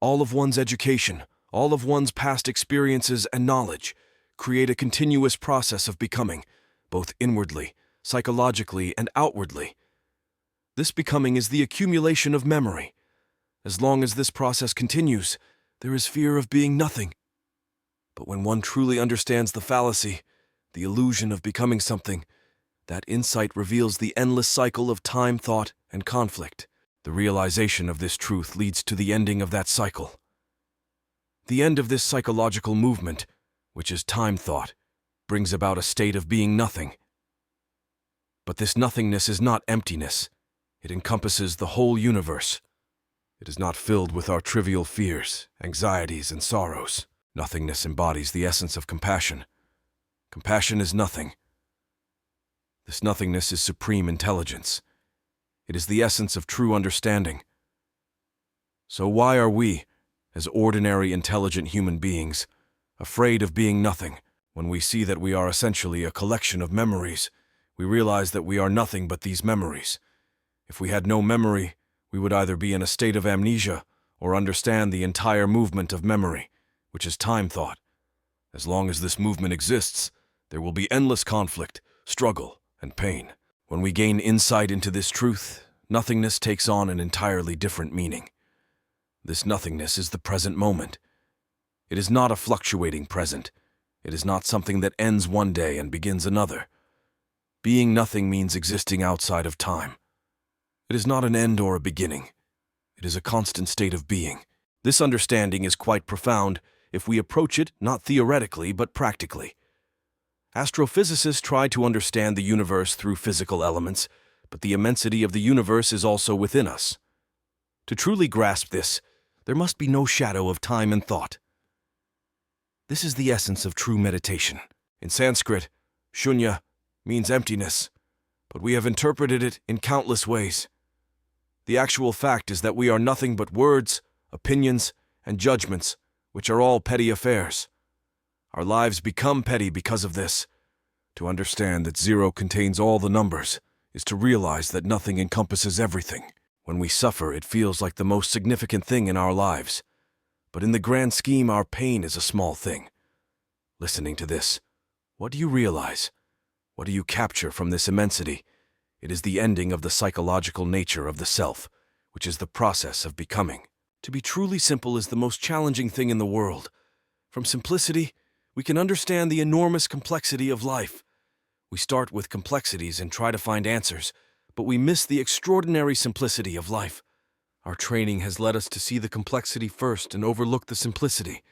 all of one's education, all of one's past experiences and knowledge create a continuous process of becoming, both inwardly, psychologically, and outwardly. This becoming is the accumulation of memory. As long as this process continues, there is fear of being nothing. But when one truly understands the fallacy, the illusion of becoming something, that insight reveals the endless cycle of time, thought, and conflict. The realization of this truth leads to the ending of that cycle. The end of this psychological movement, which is time thought, brings about a state of being nothing. But this nothingness is not emptiness. It encompasses the whole universe. It is not filled with our trivial fears, anxieties, and sorrows. Nothingness embodies the essence of compassion. Compassion is nothing. This nothingness is supreme intelligence. It is the essence of true understanding. So why are we, as ordinary intelligent human beings, afraid of being nothing? When we see that we are essentially a collection of memories, we realize that we are nothing but these memories. If we had no memory, we would either be in a state of amnesia or understand the entire movement of memory, which is time thought. As long as this movement exists, there will be endless conflict, struggle, and pain. When we gain insight into this truth, nothingness takes on an entirely different meaning. This nothingness is the present moment. It is not a fluctuating present. It is not something that ends one day and begins another. Being nothing means existing outside of time. It is not an end or a beginning. It is a constant state of being. This understanding is quite profound if we approach it not theoretically but practically. Astrophysicists try to understand the universe through physical elements, but the immensity of the universe is also within us. To truly grasp this, there must be no shadow of time and thought. This is the essence of true meditation. In Sanskrit, shunya means emptiness, but we have interpreted it in countless ways. The actual fact is that we are nothing but words, opinions, and judgments, which are all petty affairs. Our lives become petty because of this. To understand that zero contains all the numbers is to realize that nothing encompasses everything. When we suffer, it feels like the most significant thing in our lives. But in the grand scheme, our pain is a small thing. Listening to this, what do you realize? What do you capture from this immensity? It is the ending of the psychological nature of the self, which is the process of becoming. To be truly simple is the most challenging thing in the world. From simplicity, we can understand the enormous complexity of life. We start with complexities and try to find answers, but we miss the extraordinary simplicity of life. Our training has led us to see the complexity first and overlook the simplicity.